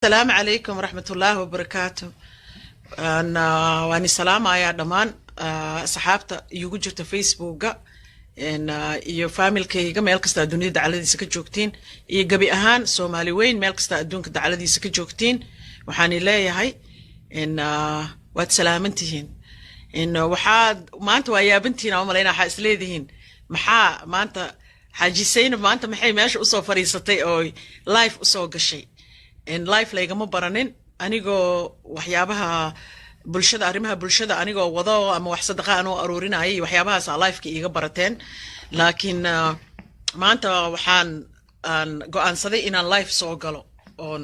السلام عليكم ورحمة الله وبركاته. أنا واني سلام يا دمان صحابته يوجد فيسبوك إن يو فاميل كي ميل كستا الدنيا دعالة دي سكت جوكتين يجبي أهان سومالي وين ميل كستا الدنيا دعالة دي سكت جوكتين وحاني لا هاي إن وات سلامتهن إن وحاد ما أنت ويا بنتي ومالينا حاس ليدهن محا ما أنت حاجسين ما أنت محي ماش أصو فريستي أو لايف أصو قشي إن لايف ليجمو برانين أنيجو وحيابها bulshada arrimaha bulshada anigoo wado ama wax sadaqa aan oo aruurinayay waxyaabahaas live-ka iga barateen laakiin maanta waxaan go'aansaday inaan live soo galo oo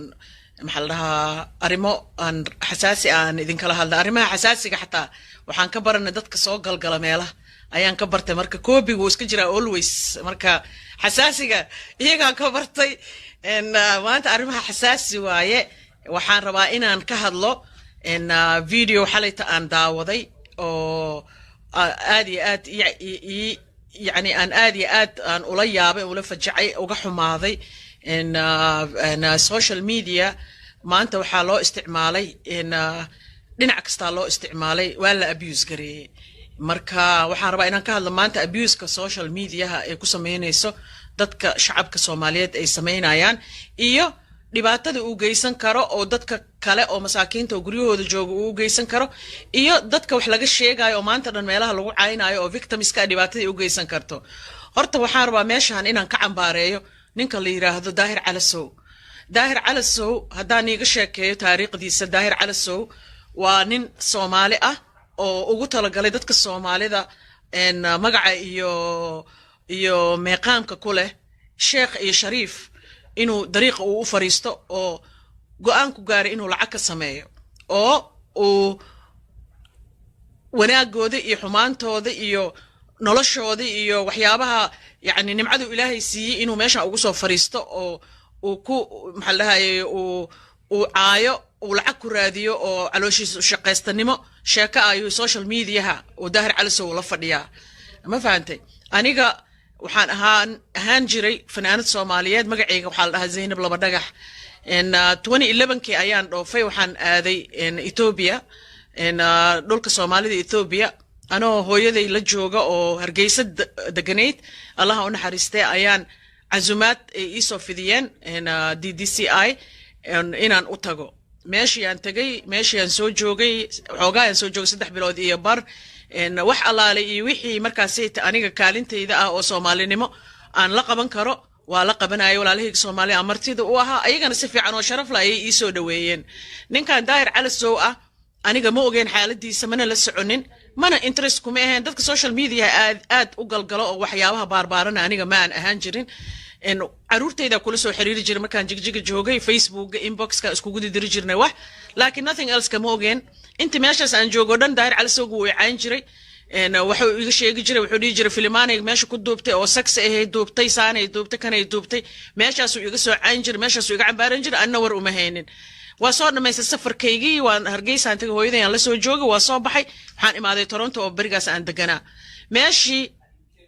maxaa la dhahaa arrimo aan xasaasi aan idin kala hadla arrimaha xasaasiga xataa waxaan ka baranay dadka soo galgala meelaha ayaan ka bartay marka koobigu iska jira always marka xasaasiga iyaga ka bartay in maanta arrimaha xasaasi waaye waxaan rabaa inaan ka hadlo إن فيديو حلقة عن داوضي أو آدي آد يعني أن آدي آد أن أوليابي ولا فجعي وقحو ماضي إن السوشيال ميديا ما أنت وحالو استعمالي إن لنعكس تالو استعمالي ولا أبيوز قري مركا وحان ربا إنان كهلا ما أنت أبيوز كسوشيال ميديا يكو سمينيسو دادك شعب كسوماليات أي سمينايان إيو dhibaatada uu geysan karo oo dadka kale oo masaakiinta oo guryahooda jooga uu geysan karo iyo dadka wax laga sheegayo oo maanta dhan meelaha lagu caayinayo oo victimska dhibaatada uu geysan karto horta waxaan rabaa meeshan inaan ka cambaareeyo ninka la yiraahdo daahir calasow haddaan iiga sheekeeyo taariikhdiisa daahir calasow waa nin Soomaali ah oo ugu talagalay dadka Soomaalida in magaca iyo meeqaamka ku leh sheekh iyo shariif inuu dariiqa uu fariisto oo go'aan ku gaaray inuu lacag ka sameeyo oo uu wanaagooda iyo xumaantooda iyo noloshooda iyo waxyaabaha yani nimcadu Ilaahay siiyay inuu meesha ugu soo fariisto oo uu ku maxaa la dhahayo uu caayo uu lacag ku raadiyo oo calooshiisa shaqaystanimo sheeka ayu social media oo daahir calasow la fadhiyaa ma fahamtay aniga waxaan ahaan jiray fanaanad Soomaaliyeed magacayga waxa la dhahaa Zainab laba dhagax in 2011 ayaan dhoofay waxaan aaday in Ethiopia in dhulka Soomaalida Ethiopia anoo hooyaday la jooga oo Hargeysa deganeed Allah u naxariistay ayaan azumaad ii soo fidiyeen in DDCI inaan u tago meeshii aan soo joogay xoogaa aan soo joogay 3 bilood iyo bar إن وح الله لي وحي مركزيت أنيق كالنت إذا أو سومالي نمو أن لقبن كرو ولقبن أي ولا لهيك سومالي أمرتي وها أيجا نسفي عن وشرف لا يسود وين نين كان داير على السوقة أنيق موجين حالة دي سمنا للسعنين ما أنا إنترست كمهن دتك السوشيال ميديا آد وقل قلوا وحياها باربارنا أنيق ما أنا أهانجرين إنه عرورتي إذا كل سو حريري جري مكان جيج جوجي فيسبوك إنبوكس كأسكو جدي درجرنا واحد لكن nothing else كموجين أنت ماشي عن جوجودن داير على سوق وعين جري إنه وحو يشي جري وحو يجري فيلماني ماشي كود دوبتي أو سكس إيه دوبتي سانة دوبتي كان دوبتي ماشي سو يجسو عين جري ماشي سو يقعد بارنجر أنا ور أمهين وصارنا ما يسافر كيجي وهرجيس عن تجو هيدا يعني لسه جوجي وصاب بحي حان إمادة تورنتو أو برجاس عند جنا ماشي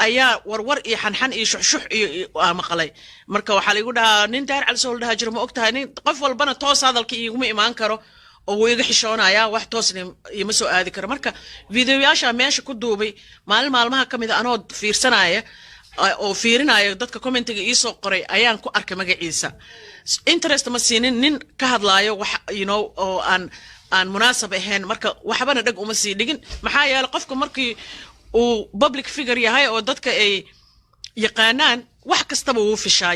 ayaa warwar iyo xanxan iyo shuxshuux iyo maqalay marka waxa la igu dhahaa nin daar cali soo dhaha jiro ma ogtahay nin qof walbana toos hadalkii iguma imaan karo oo uu iga xishoonaya wax toosna ima soo aadi karo marka fiidiyoyaasha meesha ku duubay maalmaha kamid ah anoo fiirsanaya oo fiirinaya dadka commentiga ii soo qoray ayaan ku arkay magaciisa interest ma siinin nin ka hadlaayo wax oo aan munaasab ahayn marka waxbana dhag uma sii dhigin maxaa yeelay qofka markii و public figure yahay oo dadka ay yaqaanaan wax kastaba uu fishaa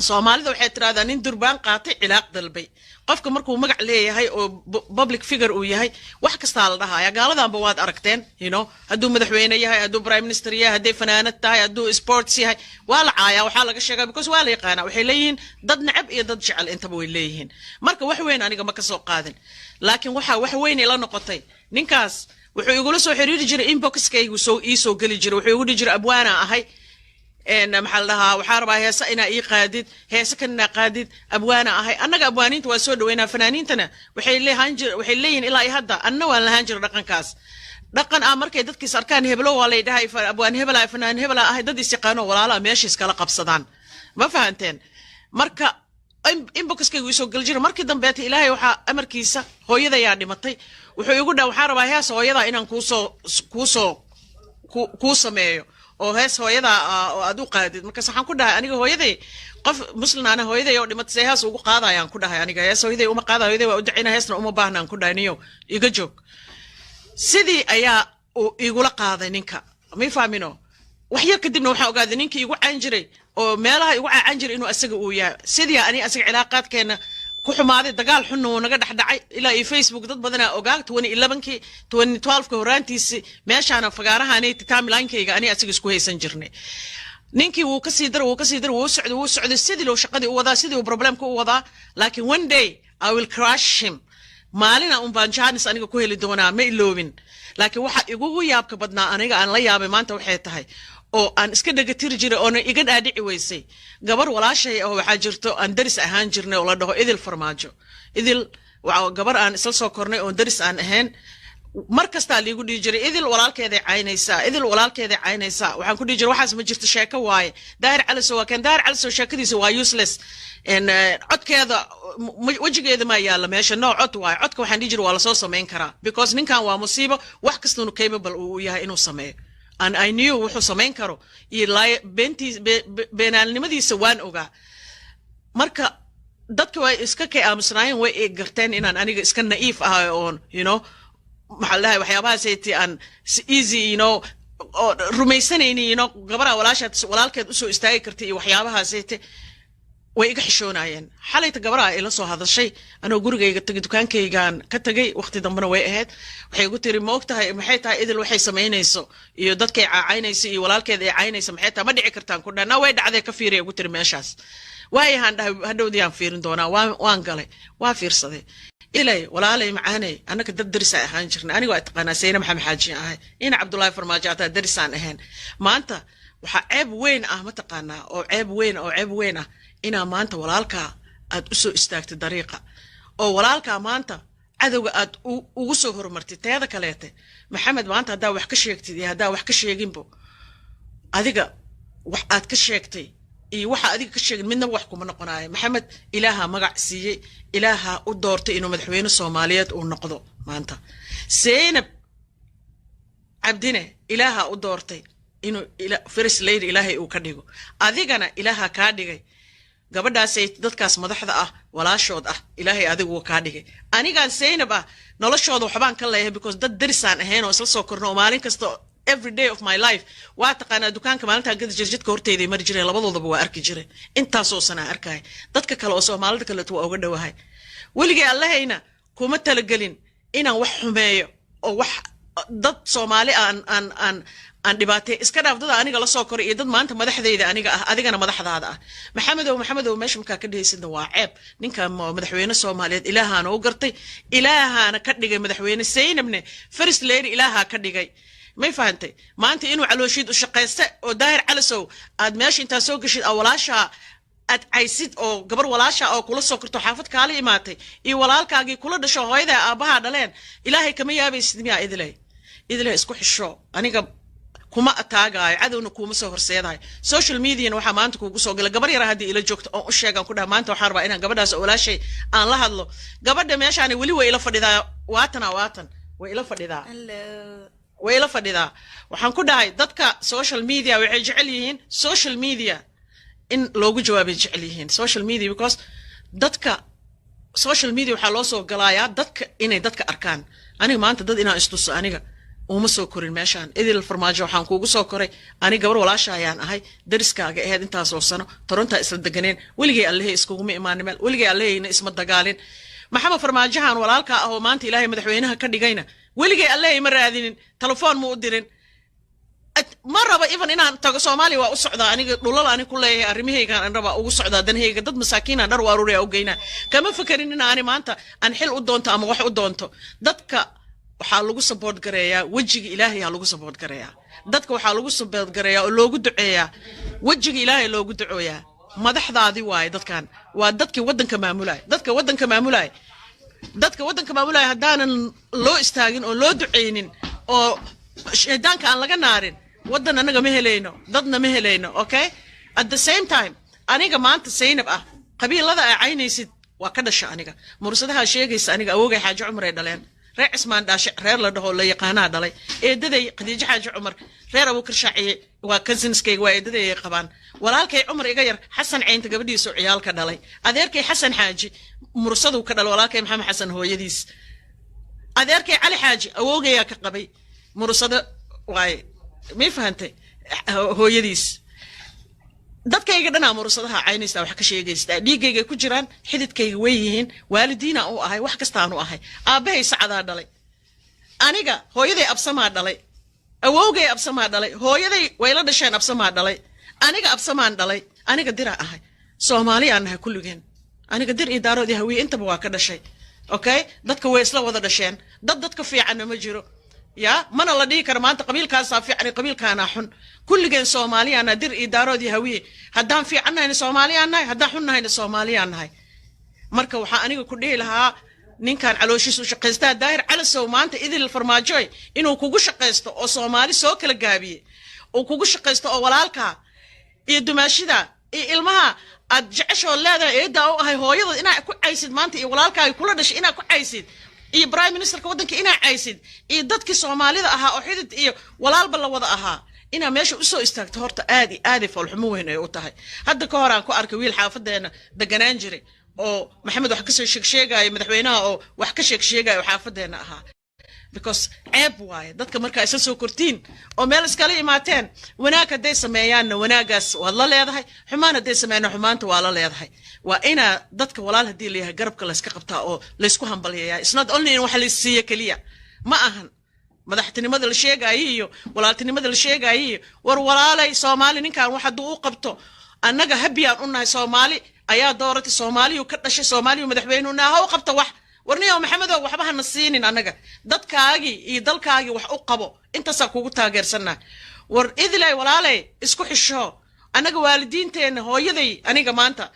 Soomaalida waxay tiraahdaa nin durbaan qaatay cilaaq dalbay qofka markuu magac leeyahay oo public figure uu yahay wax kasta la dhahaa gaaladanba waad aragteen haduu madaxweyne yahay haduu prime minister yahay hadii fanaanad tahay haduu sports yahay waa la caaya waxa laga sheegay because waa la yaqaana waxay leeyihiin dad nacab iyo dad jecel intaba way leeyihiin marka wax weyn aniga ma ka soo qaadin laakiin waxa wax weyn ila noqotay ninkaas wuxuu igula soo xiriiri jiray inboxkaygu soo gali jiray wuxuu igu dhijiray abwaana ahay إن محلها وحاربها هي سئنا إيقادد هي سكننا قادد أبوانا أهي أنك أبوانين توسود وين فنانين تنا وحيلي هنجر وحيلين إلا يهدا أنه ولا هنجر رقم كاس رقم أمر كيدت كسر كان هبلو ولا ده أبوان هبلا فنان هبلا أهي دد استقانو ولا لا ماشي سكلا قبصدان ما فهمتين مركا inboxkaygu isoo gal jira markii dambeeta ilaahay waxaa amarkiisa hooyadayaa dhimatay wuxuu igu dhaa waxaa rabaa hees hooyadaa inaan kuu sameeyo oo hees hooyadaa oo aad u qaadid markaas waxaan ku dhahay aniga hooyaday qof muslimaana hooyaday oo dhimatay see hees ugu qaadayaan ku dhahay aniga hees hooyaday uma qaada hooyaday waa u dacina heesna uma baahnaan ku dhahay niyow iga joog sidii ayaa uu igula qaaday ninka ma fahmino wax yar kadibna waxaan ogaaday ninkii igu caan jiray oo meelaha igu caan jiray inuu asaga uu yahay sidii ani asaga cilaaqaadkeena ku xumaaday dagaal xun oo naga dhaxdhacay ilaa iyo Facebook dad badan ogaa 2011kii 2012ka horaantiisi meeshaana fagaarahaanay timeline-kayga ani asaga isku haysan jirnay ninkii wuu ka sii dar wuu socday sidii loo shaqadii u wadaa sidii uu problemka u wadaa laakiin one day I will crush him maalina baan jaanis aniga ku heli doonaa ma iloobin laakiin waxa igu yaabka badnaa aniga aan la yaabay maanta waxay tahay oo aan iska dhagatir jiray oo iga dhaadhici weysay gabar walaashay oo waxa jirto aan daris ahaan jirnay oo la dhaho idil farmaajo idil waa gabar aan isla soo kornay oo daris aan ahayn markasta liigu dhigi jiray idil walaalkeeda caynaysa waxaan ku dhigi jiray waxaas ma jirto sheeko waaye daahir caliso waa kan daahir caliso sheekadiisa waa useless en codkeeda wajigeeda ma yaala meesha no cod waaye codka waxaan dhigi jiray waa la soo sameyn karaa because ninkan waa musiibo wax kasta uu capable uu yahay inuu sameeyo and I knew wuxuu sameyn karo iyo beenaalnimadiisa waan ogaa marka dadka way iska kay aamusnaayeen way garteen inaan aniga iska naiif ahay oon maxaa lahay waxyaabahaas ay aan easy rumaysanayni gabadha walaalkeed u soo istaagi kartay iyo waxyaabahaas ay way iga xishoonayeen xalayta gabadha ila soo hadashay anoo gurigayga tagay dukaankaygaan ka tagay waqti dambana way ahayd waxay igu tiri ma ogtahay maxay tahay idil waxay samaynayso iyo dadkay caacaynayso iyo walaalkeed ay caynayso maxay tahay ma dhici kartaan ku dhaana way dhacday ka fiiriya igu tiri meeshaas waayahan dhahay hadhowdii aan fiirin doonaa waan galay waa fiirsaday ilay walaalay macaanay annaka dad daris ahaan jirnay aniga waa taqaanaa sayna maxamed xaaji ahay ina cabdullaahi farmaajo ataa daris aan ahayn maanta waxaa ceeb weyn ah ma taqaanaa oo ceeb weyn ah inaa maanta walaalkaa aad u soo istaagtay dariiqa oo walaalkaa maanta cadowga aad ugu soo horumartay teeda kaleete maxamed maanta haddaa wax ka sheegtid iyo haddaa wax ka sheeginbo adiga wax aad ka sheegtay iyo waxa adiga ka sheegin midna wax kuma noqonayo maxamed ilaaha magac siiyey ilaaha u doortay inuu madaxweyne Soomaaliyeed uu noqdo maanta Zeynab Cabdine ilaaha u doortay inuu first lady ilaahay uu ka dhigo adigana ilaaha ka dhigay gabadhaas ay dadkaas madaxda ah walaashood ah ilaahay adigu ka dhigay anigaan Zeynab ah noloshooda waxbaan ka leeyahay because dad darisaan ahayn oo isla soo korno maalin kasta every day of my life waa taqaanaa dukaanka maalinta gad jirjidka horteeday mar jireen labadoodaba waa arki jireen intaasoo sana arkay dadka kale oo Soomaalida kale waa uga dhawahay waligii Allahayna kuma talagelin inaan wax xumeeyo oo wax dad Soomaali aan dhibaatay iska dhaafdada aniga la soo koray iyo dad maanta madaxdeeda aniga ah adigana madaxdaada ah maxamedow meesha markaa ka dhigaysid waa ceeb ninka madaxweyne Soomaaliyeed ilaahana u gartay ilaahana ka dhigay madaxweyne Zeynabne first lady ilaaha ka dhigay ما فهمتي ما أنت إنه على شيء وشقيسة وداير على سو أد ماشي أنت سوق شيء أو ولاشة أد عيسيد أو قبر ولاشة أو كل سكر تحافظ كالي ماتي إي ولالك أجي كل ده شو هيدا أباها دلين إلهي كم يابي سدميا إذلي إسكوح الشو أنا كوما أتاجاي عدو نكوم سهر سيداي سوشيال ميديا نوحا ما أنتكو قصو قل قبر يرى هدي إلى جوكت أو أشياء كلها ما أنتو حاربة إنا قبر داس ولا شيء أنا لا هذلو قبر ده ماشي أنا ولي وإلى فدي واتن وإلى فدي وإلى فديدا وحن كده دتك social media ويجعليهن social media إن لوجو جواب يجعليهن social media because دتك social media وحلوسه قلايا دتك إني دتك أركان أنا ما أنت دت إنا استوس أنا ومسو كورين ماشان إذا الفرماجة وحن كوجو سكوري أنا قبر ولا شيء أنا هاي درس كاجا هاد أنت أسوسنا ترونتا إسر الدجنين ولقي الله إسكوهم إيمان مال ولقي الله إن اسم الدجالين محمد فرماجة هان ولا لك أهو ما أنت إلهي مدحوينها كدجينا ولقي الله مرة هذين تلفون مودرين مرة بإيفن إن تاج سومالي وأسعد أنا دولا أنا كله أرميه كان أنا ربا أسعد دن هيك ضد مساكين أنا رواروري أو جينا كمان فكرين إن أنا ما أنت أنحل قدونته أما واحد قدونته ضدك وحالوجو سبورت قرية وجه إلهي حالوجو سبورت قرية ضدك وحالوجو سبورت قرية ولوجو دعية وجه إلهي لوجو دعية ما ده حدا عادي وايد ضد كان وضدك ودن كمان مولاي ضدك ودن كمان مولاي dadka wadanka maamulay hadaanan loo istaagin oo loo duceynin oo sheedanka aan laga naarin wadan anaga ma helayno dadna ma helayno okay at the same time aniga maanta Zeynab ah qabiilada ay caynaysid waa ka dhasha aniga mursadaha sheegaysa aniga awoogay xaaji cumar ay dhaleen reer cismaan dhaashe reer la dhaho la yaqaanaa dhalay eedaday khadiijo xaaji cumar reer abuukar shaaciye waa cousinskayga waa eedaday ay qabaan walaalkay cumar iga yar xasan caynta gabadhiisu ciyaalka dhalay adeerkay xasan xaaji mursaduu ka dhalay walaalkay maxamed xasan hooyadiis adeerkay cali xaaji awoogayaa ka qabay mursado waaye mii fahantay hooyadiis dadkayga dhanaa mursadaha caynaysta wax ka sheegaysta dhiigayga ku jiraan xididkayga way yihiin waalidiina u ahay wax kastaan u ahay aabahay sacadaa dhalay aniga hooyaday absamaa dhalay awoogay absamaa dhalay hooyaday wayla dhasheen absamaa dhalay aniga absamaan dhalay aniga dira ahay Soomaali aan nahay kulligeen aniga dir idaaroodii hawiye intaba waa ka dhashay okay dadka way isla wada dhasheen dadka fiican ma jiro يا من الله ديك رمان تقبيل كان صافي يعني قبيل كان حن كل جن صومالي أنا در إدارة دي هوية هدام في عنا هنا صومالي أنا هدا حنا هنا صومالي أنا هاي مركب وحاني كله لها نين كان على وش سو شقيستا داير على الصومان تإذا الفرماجوي إنه كوجو شقيستا أو صومالي سوك الجابي أو كوجو شقيستا أو ولالكا يدمشي دا المها أرجعش ولا ده إيه ده هاي هو يض إنا أكو عايسد مانتي ولالكا يقولون دش إنا أكو عايسد إيه برايم مينستر كودنك إنا عايسد إيه دتك الصومالي ده أها أحيد إيه ولال بلا وضع أها إنا ماشي أسو استكترت آدي فالحموه هنا يقطعي هذا كهران كو أركويل حافظ ده جنانجري أو محمد وحكس الشيء مدحوينها أو وحكس الشيء وحافظ هنا أها because عيب واي دتك مركا أساسو كرتين أو مالس كلي ماتين وناك دي سميان وناقص والله لا يضحي حمانة دي سميان وحمانته والله لا يضحي وإنا دتك ولا هدي ليها قرب كلا سكقبتها أو ليسكو هنبليها it's not only إنه حليسية كلية ما أهن مدحتني مدى الشيء جاييو ولالتني مدى الشيء جاييو ولا صومالي نكان واحد وقبته أنجا هبيان قلنا صومالي أيا دورة صومالي وكتش صومالي ومدحبيننا هو قبته واحد ورنيه محمد وحبها نصينين أنجا دتكاجي يدلكاجي وحقبه أنت ساكو تاجر سنة ور إذا لا ولا لا اسكو حشة أنجا والدين تين هو يدي أنجا ما أنت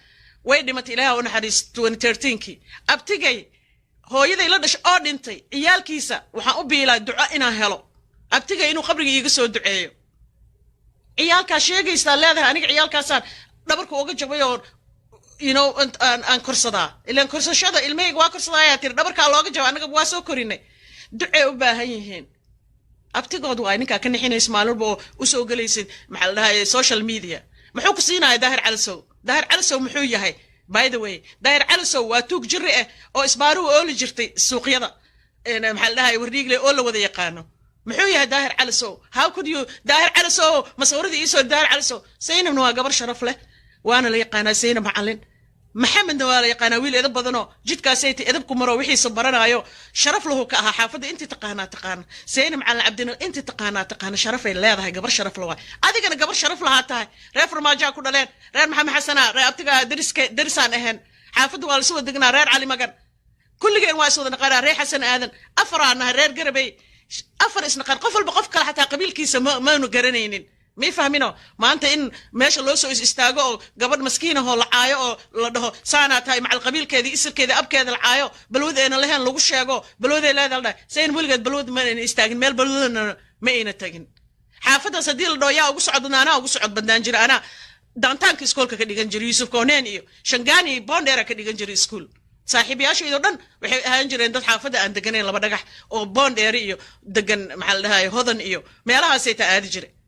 وين دمت إليها ونحرس 2013 كي أبتجي هو يدي لدش أردنتي إيال كيسة وحأبي إلى دعائنا هلو أبتجي إنه قبل يجسوا دعائه إيال كاشيء يستاهل هذا أنيق إيال كاسان دبرك وقت جبيور أن كرصدا إلا أن كرص شذا الميج وكرصدا ياتير دبرك على وقت جوا أنا جبوا سوكرينه دعاء وباهيهن أبتجي دعاء إنك كن حين يسمعوا بو وسوق ليسين محل هاي السوشيال ميديا محوك سينا داهر على سو محوية هاي by the way داير على سو واتوك جرئة أو إسبارو أول جرتي السوق يدا أنا محلها يوريك لي أول وذا يقانو محوية داير على سو how could you داير على سو مصورة إيسو داير على سو سينا من واقبر شرف له وأنا اللي يقانا سينا معلن محمد دوالي يقانا ويل إذا بدنو جيت كاسيتي إذا بكم مروحي صبرنا أيو شرف له كأها حافظ أنت تقانا سينا معلن عبدنا أنت تقانا شرف الله هذا قبر شرف له هذه كان قبر شرف لها تاي ريفر ما جاء كنا لين رير محمد حسنا رير أبتقى درسان أهن حافظ والي سوى دقنا رير علي مقر كل جين واسود نقرا رير حسن آذن أفرانا رير قربي أفر إسنقر قفل بقفك حتى قبيل كيسة ما نقرنين ما يفهمينه ما أنت إن ماشي الله سوى استاجو قبل مسكينه هو العايو لده سنة تاي مع القبيل كذي يصير كذا أب كذا العايو بلود أنا لهن لوش ياجو بلود لا ده سين بولقت بلود ما يستاجن مال بلود ما ينتجن حافظة صديق الضياء وقصعدنا أنا وقصعد بدنجر أنا دانتانك سكول كدي جنجري يوسف كونين شنغاني بونديرا كدي جنجري سكول صاحبي أشي يدرن هنجر عند حافظة عند جنين لما دقح أو بونديري دقن محل هاي هذن ما لها سيتا أدجري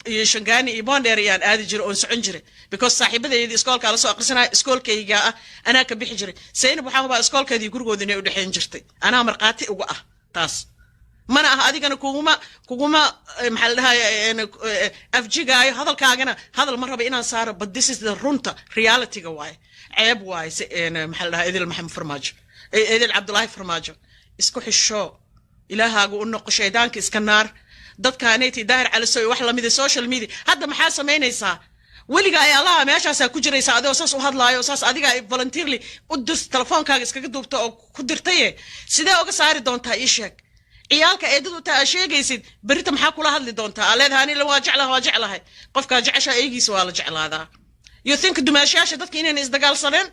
يشنغاني بونديري يعني أدجري أو سعنجري because صاحبة يدي سكول كلا سو أقرسنا سكول كي جاء أنا كبيحجري سين بحاول سكول كدي يقول قدني ودحين جرتي أنا مرقاتي وقع تاس ما أنا هذه كانوا كوما محلها يعني أفجي جاي هذا الكاجنا هذا المرة بينا صار but this is the runta reality جواي عيب واي يعني محلها إذا المحمد فرماج إذا عبد الله فرماج اسكح الشو إلها جو إنه قشيدان كإسكنار ضد كانيتي داير على سوي وحلا ميدي سوشيال ميديا هذا محاسة مين يسا ولي جاي الله ما يشاسا كجري ساعده وساس وهذا لا يوساس أدي جاي فولنتيرلي ودس تلفون كاجس كدوبته أو كدرتيه سيدا أوك سعر دونتها إيشك عيالك إيدو تأشيء جيسيد بريت محاكو لها اللي دونتها على هاني لو واجع لها قفك جعشة أيجي سؤال جع هذا you think دمشاشة دتك إني إزدقال صرين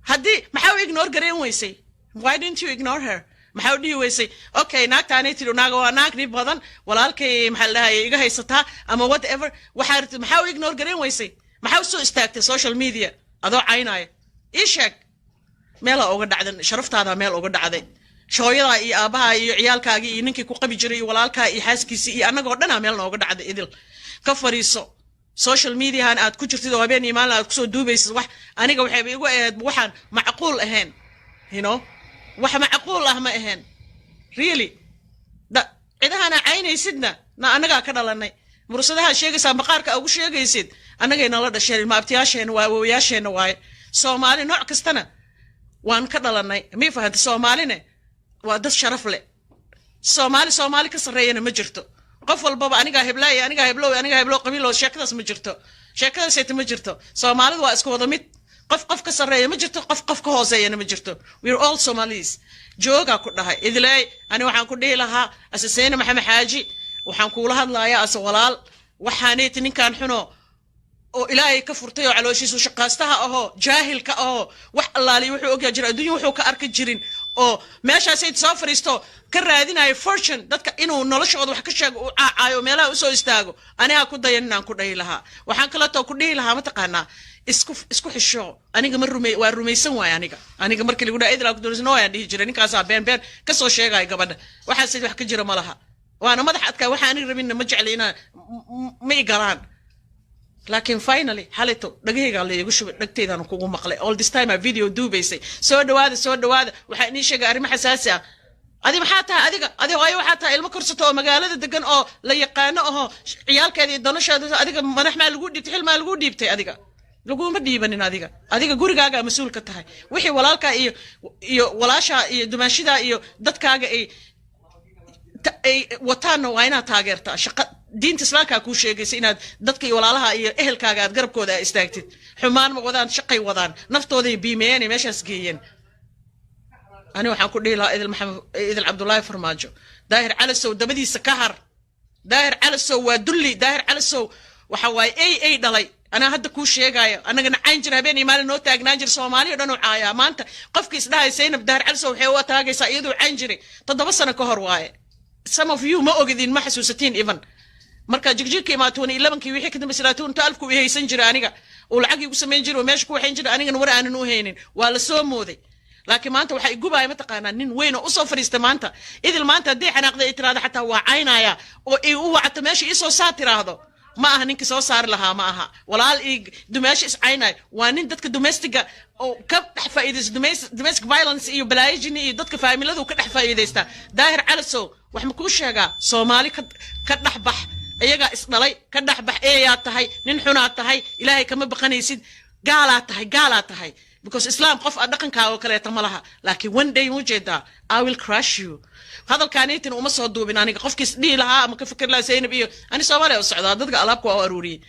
هدي محاول ignore جرين ويسي why didn't you ignore her محاول دي ويسي okay ناك تاني تلو ناك ريب بدن ولا لك محلها يجا هيستها أما whatever وحارت محاول ignore جرين ويسي maxaa soo istaagtay social media adoo caynaya ii sheeg meel uga dhacdan sharaftaada meel uga dhacday shooyada iyo aabaha iyo ciyaalkaaga iyo ninkii ku qabi jiray iyo walaalka iyo xaaskiisa iyo anagoo dhan meel nooga dhacday idil ka fariiso social media han aad ku jirtid oo habeen iyo maalin aad ku soo duubaysid wax aniga waxay igu ahayd waxaan macquul ahayn you know wax macquul ah ma ahayn really da cidahana caynaysidna na anaga ka dhalanay mursadaha sheegaysa maqaarka ugu sheegaysid anagayna la dhasheen ma abtiyaasheen waa waayaasheen waay Soomaali nooc kastana waan ka dhalanay mi fahanti Soomaalina waa dad sharaf leh Soomaali ka sareeyana ma jirto qof walba aniga heblo qabiilo sheekadaas ma jirto sheekadaas ay ma jirto Soomaalidu waa isku wada mid qof ka sareeya ma jirto qof ka hooseeyana ma jirto we are all Somalis jooga ku dhahay idilay ani waxaan ku dhihi lahaa asasayna maxamed xaaji waxaan kuula hadlayaa as walaal waxaaneet ninkan xuno oo ilaahay ka furtay oo calooshiisu shaqaastaha ahoo jaahilka ahoo wax allaali wuxuu og yahay adduunyo wuxuu ka arki jirin oo meeshaas ay soo fariisto ka raadinayo fortune dadka inuu noloshooda wax ka sheego uu caayo meelaha u soo istaago aniga ku dayan inaan ku dhahi lahaa waxaan kala too ku dhihi lahaa ma taqaanaa isku xisho aniga ma waa rumaysan waay aniga markii lagu dhaay idil ku doonayno ayaan dhihi jiray ninkaas been ka soo sheegay gabadha waxaas wax ka jira ma laha waana madax adkaa waxa aniga rabina ma jeclayna ma igalaan laakiin finally halito dhagayga la igu shubay dhagteedana kugu maqlay all this time a video duubaysay soo dhawaada waxa inii sheegay arimo xasaasi ah adi maxaa tahay adiga waayo waxaa tahay ilmo korsato oo magaalada degan oo la yaqaano oo ciyaalkeeda iyo dalasheeda adiga madax ma lagu dhiibtay xil ma lagu dhiibtay adiga laguma dhiibanin adiga gurigaaga mas'uul ka tahay wixii walaalka iyo walaasha iyo dumaashida iyo dadkaaga ay wataana waa inaad taageertaa shaqa diinta islaamka ku sheegaysa inaad dadka iyo walaalaha iyo ehelkaaga aad garabkooda istaagtid xumaan ma wadaan shaqay wadaan naftooda biimeeyeen meeshaas geeyeen ani waxaan ku dhihi lahaa idil Cabdullaahi Farmaajo daahir calasow dabadiisa ka har daahir calasow waa dulli daahir calasow waxa waay ay dhalay ana hadda ku sheegayo anagana cayn jir habeen maalin noo taagnaan jir Soomaaliya dhan u caaya maanta qofkiis dhahay Zainab daahir calasow waxay u taagaysaa iyadoo cayn jiray 7 sano ka hor waaye some of you ma ogidin ma xasuusatiin even marka jigjirkii ma 2011kii wixii ka dambeysay 2000 ku haysan jiray aniga oo lacag igu sameyn jiray oo meesha ku waxayn jiray anigana war aanan u haynin waa la soo mooday laakiin maanta waxa igu baay ma taqaanaa nin weyn oo soo fariistay maanta idil maanta hadii xanaaqday ay tiraahdo xataa waa caynaya oo ay u wacto meesha isoo saa tiraahdo ma aha ninka soo saar lahaa ma aha walaal dumaasha is caynay waa nin dadka domestiga oo ka faa'iideysta domestic violence iyo balaayijini iyo dadka faamiladu ka faa'iideysta daahir calasow wax ma ku sheegaa Soomaali ka dhaxbax ayaga isdhalay ka dhaxbax eeyaa tahay nin xunaa tahay ilaahay kama baqanaysid gaala tahay because Islam qof dhaqankaaga kale tamalaha laakiin one day wujeda I will crush you hadalkaaniitin uma soo duubin aniga qofkiis dhii lahaa ama ka fikir lahaa Zainab iyo ani Soomaaliya u socdaa dadka alaabku waa aruuriyay